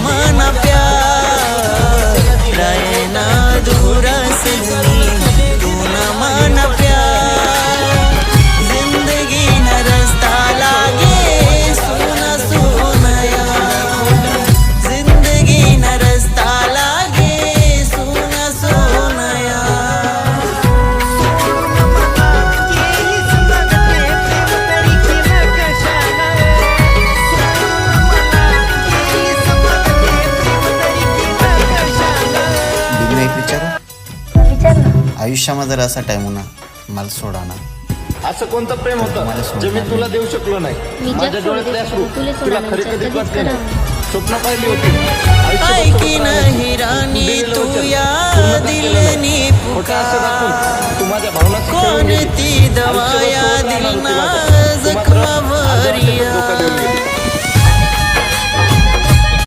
माना प्यार रहे ना दूर से तू न माना प्यार जिंदगी न रास्ता लागे सोना सोना यार जिंदगी न रास्ता लागे सोना सोना यार मी एक विचारू विचार ना. आयुष्यामध्ये जर असा टाइम होणार मला सोडा ना असं कोणतं प्रेम तुम्हाला होतं जे मी सोडणार तुला देऊ शकलो नाही मी जग माझ्या डोळ्यातले सोडू अश्रू तुला तुला सोडणार खरे नाही, कधी कधीच वाटले नाही. करावं. स्वप्न पाहिली होती ऐकी नहीं रानी तू या दिलनी खोटं असं दाखवून पुकार तू माझ्या भावना कोणती दवा या दिलना जखमावर या